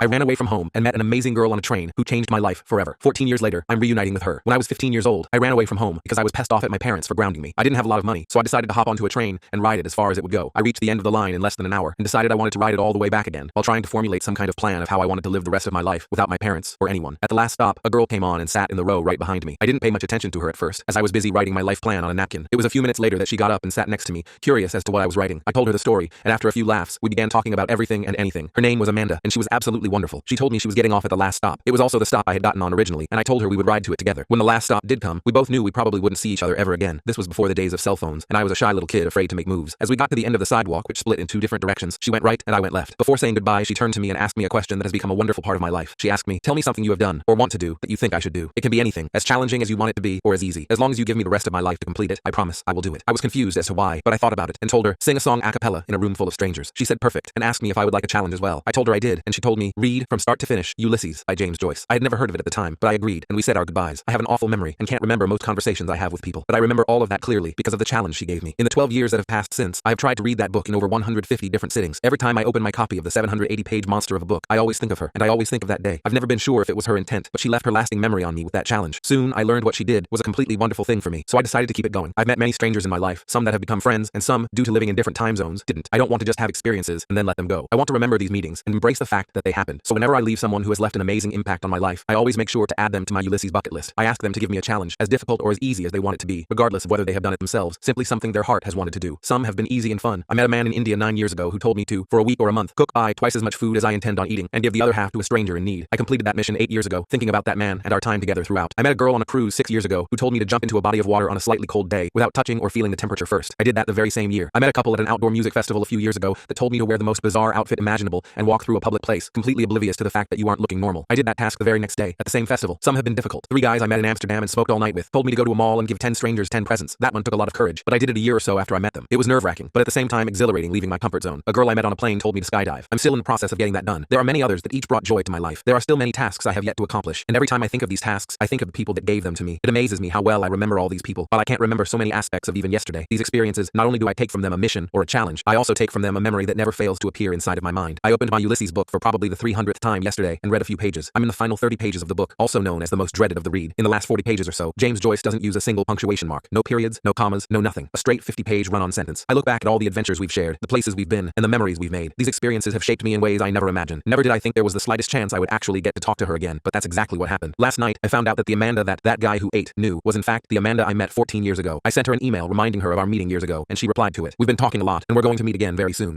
I ran away from home and met an amazing girl on a train who changed my life forever. 14 years later, I'm reuniting with her. When I was 15 years old, I ran away from home because I was pissed off at my parents for grounding me. I didn't have a lot of money, so I decided to hop onto a train and ride it as far as it would go. I reached the end of the line in less than an hour and decided I wanted to ride it all the way back again, while trying to formulate some kind of plan of how I wanted to live the rest of my life without my parents or anyone. At the last stop, a girl came on and sat in the row right behind me. I didn't pay much attention to her at first, as I was busy writing my life plan on a napkin. It was a few minutes later that she got up and sat next to me, curious as to what I was writing. I told her the story, and after a few laughs, we began talking about everything and anything. Her name was Amanda, and she was absolutely wonderful. She told me she was getting off at the last stop. It was also the stop I had gotten on originally, and I told her we would ride to it together. When the last stop did come, we both knew we probably wouldn't see each other ever again. This was before the days of cell phones, and I was a shy little kid afraid to make moves. As we got to the end of the sidewalk, which split in two different directions, she went right and I went left. Before saying goodbye, she turned to me and asked me a question that has become a wonderful part of my life. She asked me, "Tell me something you have done or want to do that you think I should do. It can be anything, as challenging as you want it to be or as easy. As long as you give me the rest of my life to complete it, I promise I will do it." I was confused as to why, but I thought about it and told her, "Sing a song a cappella in a room full of strangers." She said perfect and asked me if I would like a challenge as well. I told her I did, and she told me, "Read from start to finish Ulysses by James Joyce." I had never heard of it at the time, but I agreed, and we said our goodbyes. I have an awful memory and can't remember most conversations I have with people, but I remember all of that clearly because of the challenge she gave me. In the 12 years that have passed since, I have tried to read that book in over 150 different sittings. Every time I open my copy of the 780-page monster of a book, I always think of her, and I always think of that day. I've never been sure if it was her intent, but she left her lasting memory on me with that challenge. Soon, I learned what she did was a completely wonderful thing for me, so I decided to keep it going. I've met many strangers in my life, some that have become friends, and some, due to living in different time zones, didn't. I don't want to just have experiences and then let them go. I want to remember these meetings and embrace the fact that they happened. So whenever I leave someone who has left an amazing impact on my life, I always make sure to add them to my Ulysses bucket list. I ask them to give me a challenge, as difficult or as easy as they want it to be, regardless of whether they have done it themselves, simply something their heart has wanted to do. Some have been easy and fun. I met a man in India 9 years ago who told me to, for a week or a month, cook twice as much food as I intend on eating and give the other half to a stranger in need. I completed that mission 8 years ago, thinking about that man and our time together throughout. I met a girl on a cruise 6 years ago who told me to jump into a body of water on a slightly cold day without touching or feeling the temperature first. I did that the very same year. I met a couple at an outdoor music festival a few years ago that told me to wear the most bizarre outfit imaginable and walk through a public place, completely oblivious to the fact that you aren't looking normal. I did that task the very next day at the same festival. Some have been difficult. 3 guys I met in Amsterdam and smoked all night with told me to go to a mall and give 10 strangers 10 presents. That one took a lot of courage, but I did it a year or so after I met them. It was nerve-wracking, but at the same time exhilarating, leaving my comfort zone. A girl I met on a plane told me to skydive. I'm still in the process of getting that done. There are many others that each brought joy to my life. There are still many tasks I have yet to accomplish, and every time I think of these tasks, I think of the people that gave them to me. It amazes me how well I remember all these people. While I can't remember so many aspects of even yesterday, these experiences, not only do I take from them a mission or a challenge, I also take from them a memory that never fails to appear inside of my mind. I opened my Ulysses book for probably the 300th time yesterday and read a few pages. I'm in the final 30 pages of the book, also known as the most dreaded of the read. In the last 40 pages or so, James Joyce doesn't use a single punctuation mark. No periods, no commas, no nothing. A straight 50-page run-on sentence. I look back at all the adventures we've shared, the places we've been, and the memories we've made. These experiences have shaped me in ways I never imagined. Never did I think there was the slightest chance I would actually get to talk to her again, but that's exactly what happened. Last night, I found out that the Amanda that guy who ate knew was in fact the Amanda I met 14 years ago. I sent her an email reminding her of our meeting years ago, and she replied to it. We've been talking a lot, and we're going to meet again very soon.